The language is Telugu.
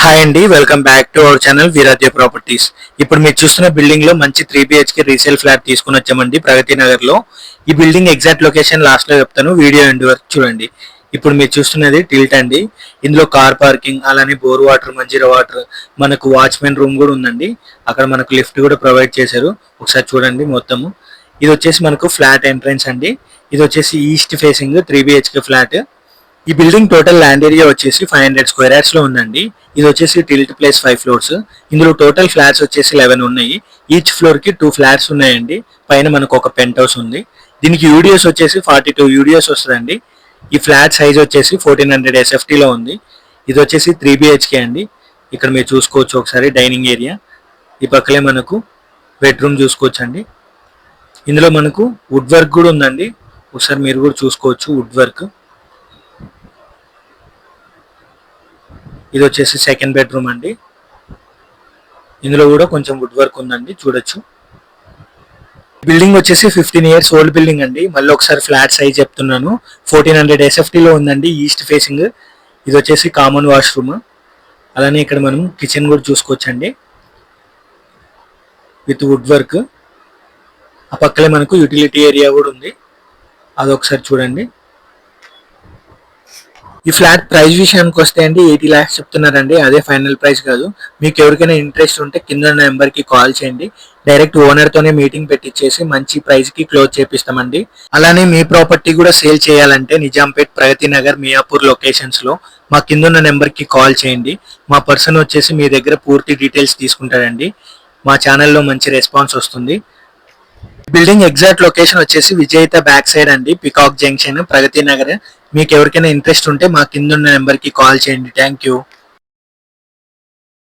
హాయ్ అండి, welcome back to our channel Veeradya properties. ఇప్పుడు మీరు చూస్తున్న బిల్డింగ్ లో మంచి 3 BHK రీసేల్ ఫ్లాట్ తీసుకుని వచ్చామండి ప్రగతి నగర్ లో. ఈ బిల్డింగ్ ఎగ్జాక్ట్ లొకేషన్ లాస్ట్ లో చెప్తాను, వీడియో ఎండ్ వరకు చూడండి. ఇప్పుడు మీరు చూస్తున్నది టిల్ట్ అండి. ఇందులో కార్ పార్కింగ్, అలానే బోర్ వాటర్, మంజీరా వాటర్, మనకు వాచ్మెన్ రూమ్ కూడా ఉందండి. అక్కడ మనకు లిఫ్ట్ కూడా ప్రొవైడ్ చేశారు. ఒకసారి చూడండి మొత్తము. ఇది వచ్చేసి మనకు ఫ్లాట్ ఎంట్రన్స్ అండి. ఇది వచ్చేసి ఈస్ట్ ఫేసింగ్ 3 BHK ఫ్లాట్. ఈ బిల్డింగ్ టోటల్ ల్యాండ్ ఏరియా వచ్చేసి 500 స్క్వేర్ యార్డ్స్ లో ఉందండి. ఇది వచ్చేసి టిల్ట్ ప్లేస్ 5 ఫ్లోర్స్. ఇందులో టోటల్ ఫ్లాట్స్ వచ్చేసి 11 ఉన్నాయి. ఈచ్ ఫ్లోర్ కి 2 ఫ్లాట్స్ ఉన్నాయండి. పైన మనకు ఒక పెంట్ హౌస్ ఉంది. దీనికి యూడిఎస్ వచ్చేసి 42 యూడిఎస్ వస్తుందండి. ఈ ఫ్లాట్ సైజ్ వచ్చేసి 1400 SFT లో ఉంది. ఇది వచ్చేసి 3 BHK అండి. ఇక్కడ మీరు చూసుకోవచ్చు ఒకసారి డైనింగ్ ఏరియా. ఈ పక్కలే మనకు బెడ్రూమ్ చూసుకోవచ్చు అండి. ఇందులో మనకు వుడ్ వర్క్ కూడా ఉందండి. ఒకసారి మీరు కూడా చూసుకోవచ్చు వుడ్ వర్క్. ఇది వచ్చేసి సెకండ్ బెడ్రూమ్ అండి. ఇందులో కూడా కొంచెం వుడ్ వర్క్ ఉందండి, చూడొచ్చు. బిల్డింగ్ వచ్చేసి 15 ఇయర్స్ ఓల్డ్ బిల్డింగ్ అండి. మళ్ళీ ఒకసారి ఫ్లాట్ సైజ్ చెప్తున్నాను. 1400 SFT లో ఉందండి. East facing. ఇది వచ్చేసి కామన్ వాష్రూమ్. అలానే ఇక్కడ మనం కిచెన్ కూడా చూసుకోవచ్చండి విత్ వుడ్ వర్క్. ఆ పక్కనే మనకు యూటిలిటీ ఏరియా కూడా ఉంది, అదొకసారి చూడండి. ఈ ఫ్లాట్ ప్రైస్ విషయానికి వస్తే అండి 80 lakhs చెప్తున్నారండి. అదే ఫైనల్ ప్రైస్ కాదు. మీకు ఎవరికైనా ఇంట్రెస్ట్ ఉంటే కింద నెంబర్ కి కాల్ చేయండి. డైరెక్ట్ ఓనర్ తోనే మీటింగ్ పెట్టించేసి మంచి ప్రైస్ కి క్లోజ్ చేపిస్తామండి. అలానే మీ ప్రాపర్టీ కూడా సేల్ చేయాలంటే నిజాంపేట్, ప్రగతి నగర్, మియాపూర్ లొకేషన్స్ లో మా కింద ఉన్న నెంబర్ కి కాల్ చేయండి. మా పర్సన్ వచ్చేసి మీ దగ్గర పూర్తి డీటెయిల్స్ తీసుకుంటారండి. మా ఛానల్లో మంచి రెస్పాన్స్ వస్తుంది. బిల్డింగ్ ఎగ్జాక్ట్ లొకేషన్ వచ్చేసి విజేత బ్యాక్ సైడ్ అండి, పికాక్ జంక్షన్, ప్రగతి నగర్. మీకు ఎవరికైనా ఇంట్రెస్ట్ ఉంటే మా కింద ఉన్న నెంబర్ కి కాల్ చేయండి. Thank you.